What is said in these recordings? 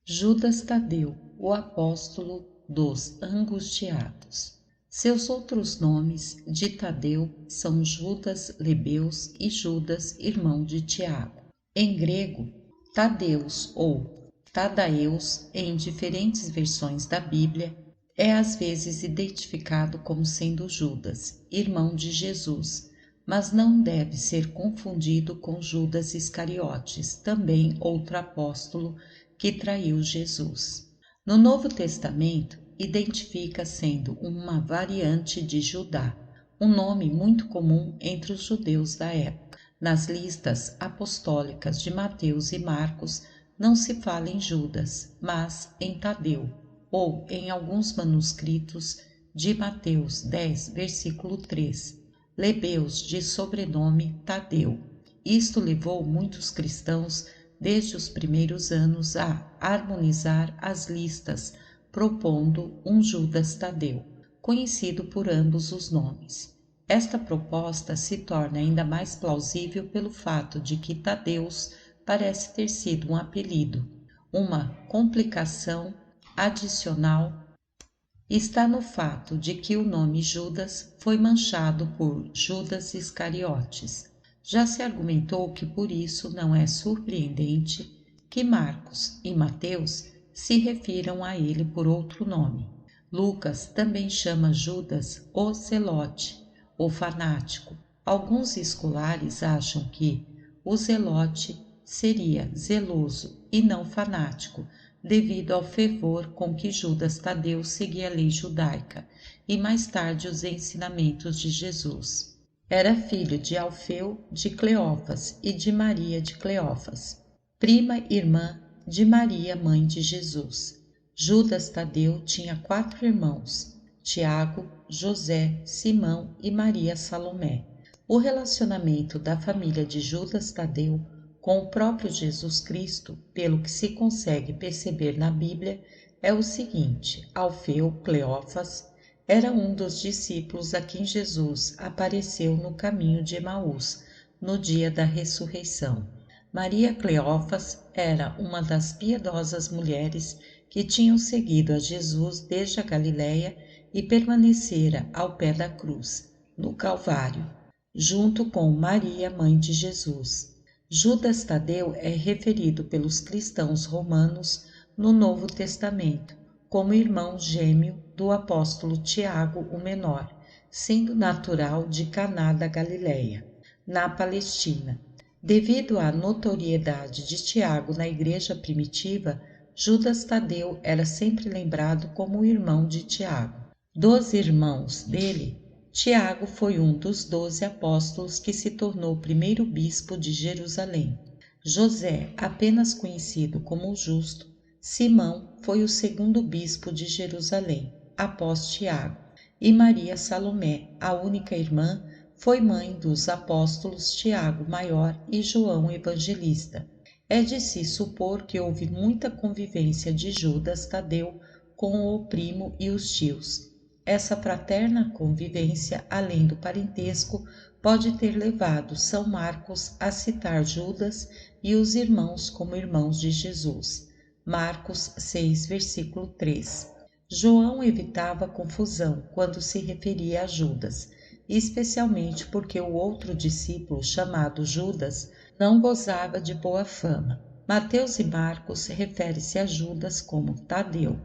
Judas Tadeu, o apóstolo dos angustiados. Seus outros nomes de Tadeu são Judas Lebeus e Judas, irmão de Tiago. Em grego, Tadeus ou Tadaeus, em diferentes versões da Bíblia, é às vezes identificado como sendo Judas, irmão de Jesus, mas não deve ser confundido com Judas Iscariotes, também outro apóstolo que traiu Jesus. No Novo Testamento, identifica sendo uma variante de Judá, um nome muito comum entre os judeus da época. Nas listas apostólicas de Mateus e Marcos não se fala em Judas, mas em Tadeu, ou em alguns manuscritos de Mateus 10, versículo 3, Lebeus de sobrenome Tadeu. Isto levou muitos cristãos desde os primeiros anos a harmonizar as listas, propondo um Judas Tadeu, conhecido por ambos os nomes. Esta proposta se torna ainda mais plausível pelo fato de que Tadeus parece ter sido um apelido. Uma complicação adicional está no fato de que o nome Judas foi manchado por Judas Iscariotes. Já se argumentou que por isso não é surpreendente que Marcos e Mateus se refiram a ele por outro nome. Lucas também chama Judas o Zelote, o fanático. Alguns escolares acham que o zelote seria zeloso e não fanático, devido ao fervor com que Judas Tadeu seguia a lei judaica e mais tarde os ensinamentos de Jesus. Era filho de Alfeu de Cleófas e de Maria de Cleófas, prima irmã de Maria, mãe de Jesus. Judas Tadeu tinha 4 irmãos: Tiago, José, Simão e Maria Salomé. O relacionamento da família de Judas Tadeu com o próprio Jesus Cristo, pelo que se consegue perceber na Bíblia, é o seguinte: Alfeu, Cleófas, era um dos discípulos a quem Jesus apareceu no caminho de Emaús, no dia da ressurreição. Maria Cleófas era uma das piedosas mulheres que tinham seguido a Jesus desde a Galiléia e permanecera ao pé da cruz, no Calvário, junto com Maria, mãe de Jesus. Judas Tadeu é referido pelos cristãos romanos no Novo Testamento como irmão gêmeo do apóstolo Tiago o Menor, sendo natural de Caná da Galiléia, na Palestina. Devido à notoriedade de Tiago na igreja primitiva, Judas Tadeu era sempre lembrado como o irmão de Tiago. Dos irmãos dele, Tiago foi um dos 12 apóstolos que se tornou o primeiro bispo de Jerusalém. José, apenas conhecido como o Justo, Simão foi o segundo bispo de Jerusalém, após Tiago, e Maria Salomé, a única irmã, foi mãe dos apóstolos Tiago Maior e João Evangelista. É de se supor que houve muita convivência de Judas Tadeu com o primo e os tios. Essa fraterna convivência, além do parentesco, pode ter levado São Marcos a citar Judas e os irmãos como irmãos de Jesus. Marcos 6, versículo 3. João evitava confusão quando se referia a Judas, especialmente porque o outro discípulo, chamado Judas, não gozava de boa fama. Mateus e Marcos refere-se a Judas como Tadeu.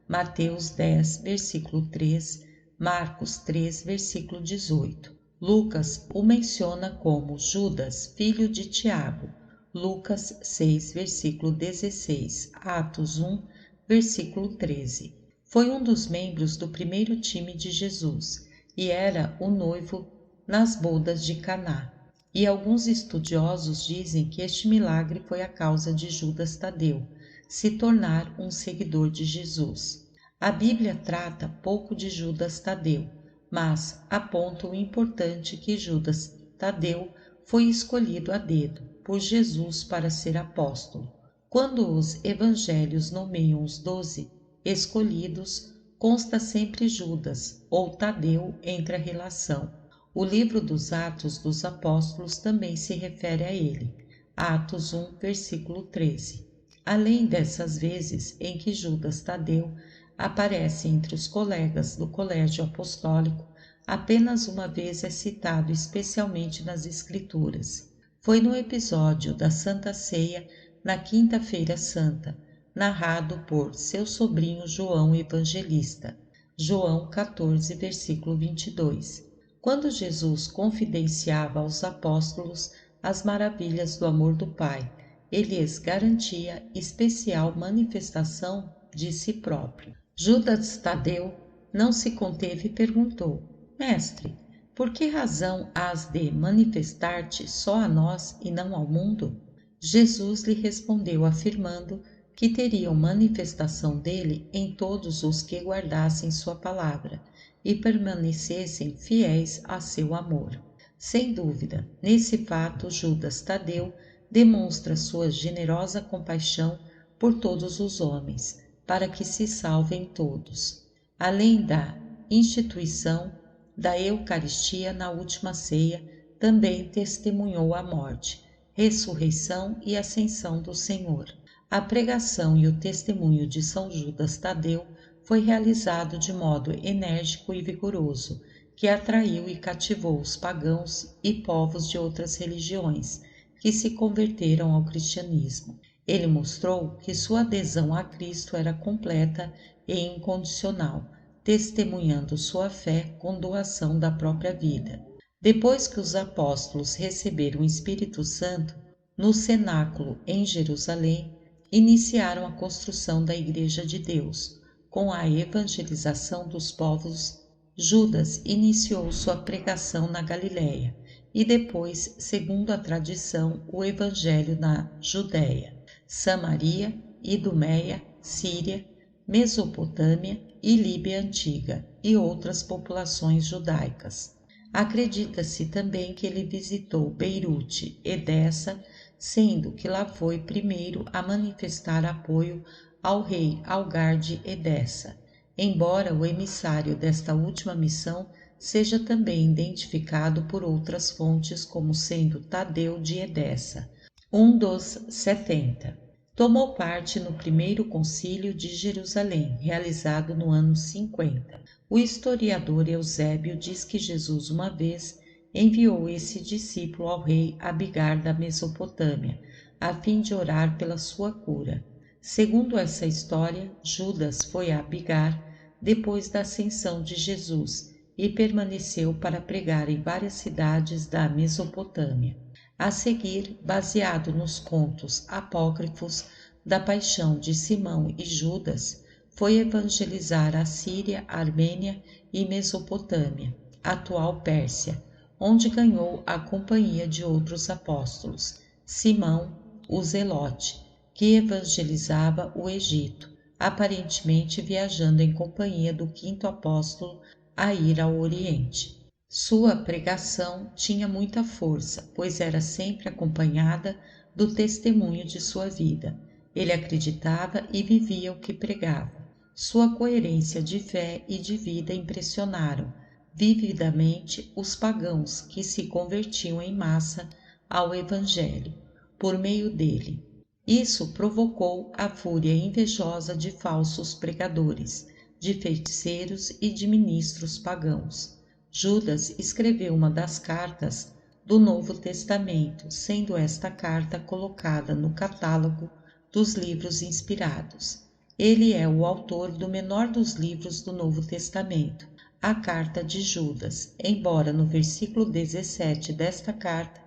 Mateus 10, versículo 3, Marcos 3, versículo 18. Lucas o menciona como Judas, filho de Tiago. Lucas 6, versículo 16, Atos 1, versículo 13. Foi um dos membros do primeiro time de Jesus e era o noivo nas bodas de Caná. E alguns estudiosos dizem que este milagre foi a causa de Judas Tadeu se tornar um seguidor de Jesus. A Bíblia trata pouco de Judas Tadeu, mas aponta o importante que Judas Tadeu foi escolhido a dedo por Jesus para ser apóstolo. Quando os evangelhos nomeiam os 12 escolhidos, consta sempre Judas ou Tadeu entre a relação. O livro dos Atos dos Apóstolos também se refere a ele. Atos 1, versículo 13. além dessas vezes em que Judas Tadeu aparece entre os colegas do colégio apostólico, apenas uma vez é citado especialmente nas Escrituras. Foi no episódio da Santa Ceia, na Quinta-feira Santa, narrado por seu sobrinho João Evangelista, João 14, versículo 22, quando Jesus confidenciava aos apóstolos as maravilhas do amor do Pai. Ele lhes garantia especial manifestação de si próprio. Judas Tadeu não se conteve e perguntou: Mestre, por que razão has de manifestar-te só a nós e não ao mundo? Jesus lhe respondeu afirmando que teriam manifestação dele em todos os que guardassem sua palavra e permanecessem fiéis a seu amor. Sem dúvida, nesse fato Judas Tadeu demonstra sua generosa compaixão por todos os homens, para que se salvem todos. Além da instituição da Eucaristia na última ceia, também testemunhou a morte, ressurreição e ascensão do Senhor. A pregação e o testemunho de São Judas Tadeu foi realizado de modo enérgico e vigoroso, que atraiu e cativou os pagãos e povos de outras religiões, que se converteram ao cristianismo. Ele mostrou que sua adesão a Cristo era completa e incondicional, testemunhando sua fé com doação da própria vida. Depois que os apóstolos receberam o Espírito Santo, no cenáculo em Jerusalém, iniciaram a construção da Igreja de Deus. Com a evangelização dos povos, Judas iniciou sua pregação na Galiléia e depois, segundo a tradição, o Evangelho na Judéia, Samaria, Idumeia, Síria, Mesopotâmia e Líbia Antiga e outras populações judaicas. Acredita-se também que ele visitou Beirute, Edessa, sendo que lá foi primeiro a manifestar apoio ao rei Algar de Edessa, embora o emissário desta última missão seja também identificado por outras fontes como sendo Tadeu de Edessa, um dos 70. Tomou parte no primeiro concílio de Jerusalém, realizado no ano 50. O historiador Eusébio diz que Jesus uma vez enviou esse discípulo ao rei Abigar da Mesopotâmia, a fim de orar pela sua cura. Segundo essa história, Judas foi a Abigar depois da ascensão de Jesus e permaneceu para pregar em várias cidades da Mesopotâmia. A seguir, baseado nos contos apócrifos da paixão de Simão e Judas, foi evangelizar a Síria, Armênia e Mesopotâmia, atual Pérsia, onde ganhou a companhia de outros apóstolos, Simão, o Zelote, que evangelizava o Egito, aparentemente viajando em companhia do quinto apóstolo a ir ao Oriente. Sua pregação tinha muita força, pois era sempre acompanhada do testemunho de sua vida. Ele acreditava e vivia o que pregava. Sua coerência de fé e de vida impressionaram vividamente os pagãos que se convertiam em massa ao Evangelho por meio dele. Isso provocou a fúria invejosa de falsos pregadores, de feiticeiros e de ministros pagãos. Judas escreveu uma das cartas do Novo Testamento, sendo esta carta colocada no catálogo dos livros inspirados. Ele é o autor do menor dos livros do Novo Testamento, a Carta de Judas, embora no versículo 17 desta carta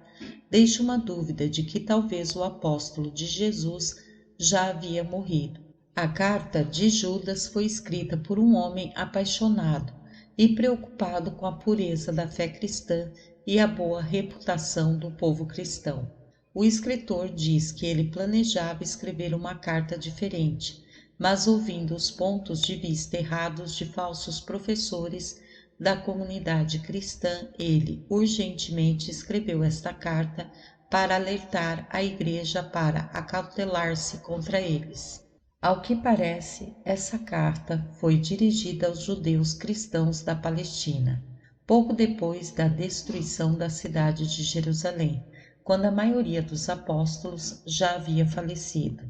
deixe uma dúvida de que talvez o apóstolo de Jesus já havia morrido. A Carta de Judas foi escrita por um homem apaixonado e preocupado com a pureza da fé cristã e a boa reputação do povo cristão. O escritor diz que ele planejava escrever uma carta diferente, mas ouvindo os pontos de vista errados de falsos professores da comunidade cristã, ele urgentemente escreveu esta carta para alertar a Igreja para acautelar-se contra eles. Ao que parece, essa carta foi dirigida aos judeus cristãos da Palestina, pouco depois da destruição da cidade de Jerusalém, quando a maioria dos apóstolos já havia falecido.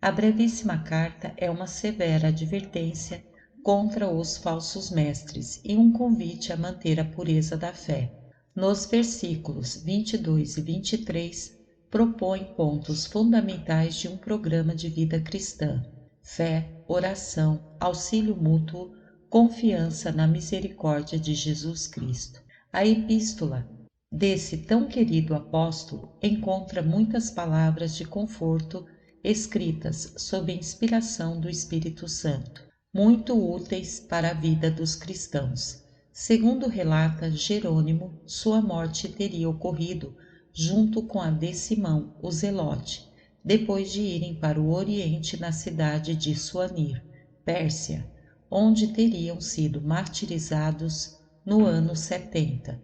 A brevíssima carta é uma severa advertência contra os falsos mestres e um convite a manter a pureza da fé. Nos versículos 22 e 23, propõe pontos fundamentais de um programa de vida cristã: fé, oração, auxílio mútuo, confiança na misericórdia de Jesus Cristo. A epístola desse tão querido apóstolo encontra muitas palavras de conforto escritas sob a inspiração do Espírito Santo, muito úteis para a vida dos cristãos. Segundo relata Jerônimo, sua morte teria ocorrido junto com a de Simão, o Zelote, depois de irem para o Oriente na cidade de Suanir, Pérsia, onde teriam sido martirizados no ano 70.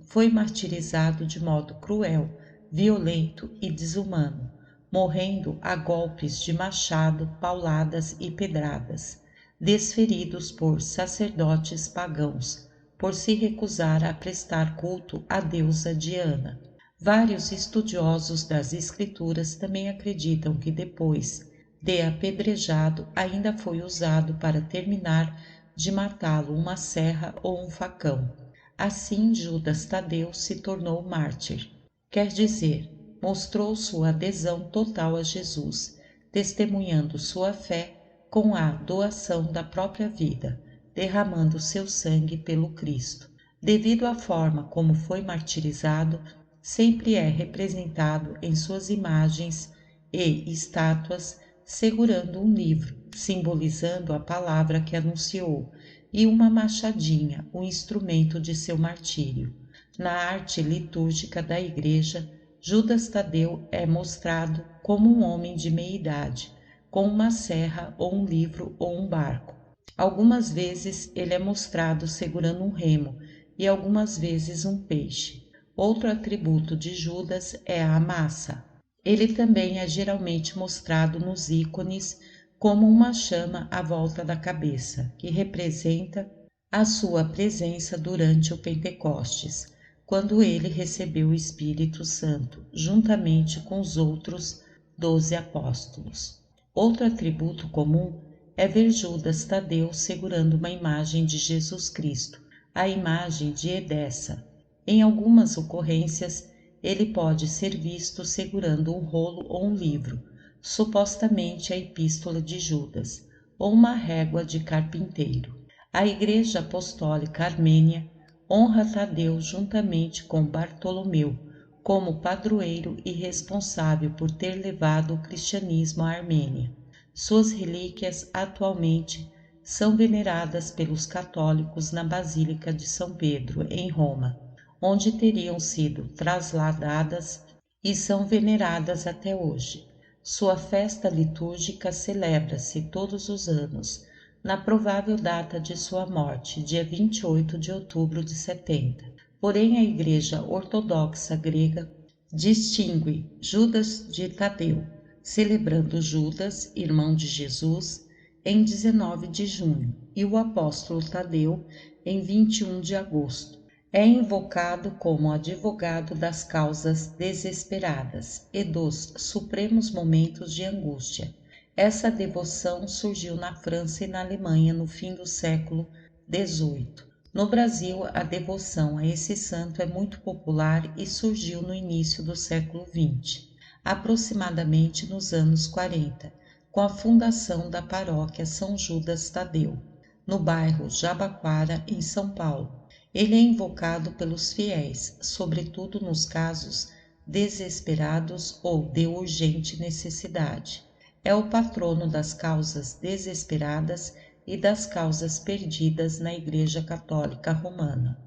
Foi martirizado de modo cruel, violento e desumano, morrendo a golpes de machado, pauladas e pedradas, desferidos por sacerdotes pagãos, por se recusar a prestar culto à deusa Diana. Vários estudiosos das Escrituras também acreditam que depois de apedrejado ainda foi usado para terminar de matá-lo uma serra ou um facão. Assim, Judas Tadeu se tornou mártir, quer dizer, mostrou sua adesão total a Jesus, testemunhando sua fé com a doação da própria vida, derramando seu sangue pelo Cristo. Devido à forma como foi martirizado, sempre é representado em suas imagens e estátuas segurando um livro, simbolizando a palavra que anunciou, e uma machadinha, o instrumento de seu martírio. Na arte litúrgica da Igreja, Judas Tadeu é mostrado como um homem de meia-idade, com uma serra ou um livro ou um barco. Algumas vezes ele é mostrado segurando um remo e algumas vezes um peixe. Outro atributo de Judas é a massa. Ele também é geralmente mostrado nos ícones como uma chama à volta da cabeça, que representa a sua presença durante o Pentecostes, quando ele recebeu o Espírito Santo, juntamente com os outros 12 apóstolos. Outro atributo comum é ver Judas Tadeu segurando uma imagem de Jesus Cristo, a imagem de Edessa. Em algumas ocorrências, ele pode ser visto segurando um rolo ou um livro, supostamente a Epístola de Judas, ou uma régua de carpinteiro. A Igreja Apostólica Armênia honra Tadeu juntamente com Bartolomeu, como padroeiro e responsável por ter levado o cristianismo à Armênia. Suas relíquias atualmente são veneradas pelos católicos na Basílica de São Pedro, em Roma, onde teriam sido trasladadas e são veneradas até hoje. Sua festa litúrgica celebra-se todos os anos, na provável data de sua morte, dia 28 de outubro de 70. Porém, a Igreja Ortodoxa Grega distingue Judas de Tadeu, celebrando Judas, irmão de Jesus, em 19 de junho e o apóstolo Tadeu em 21 de agosto. É invocado como advogado das causas desesperadas e dos supremos momentos de angústia. Essa devoção surgiu na França e na Alemanha no fim do século XVIII. No Brasil, a devoção a esse santo é muito popular e surgiu no início do século XX, aproximadamente nos anos 40, com a fundação da paróquia São Judas Tadeu, no bairro Jabaquara, em São Paulo. Ele é invocado pelos fiéis, sobretudo nos casos desesperados ou de urgente necessidade. É o patrono das causas desesperadas e das causas perdidas na Igreja Católica Romana.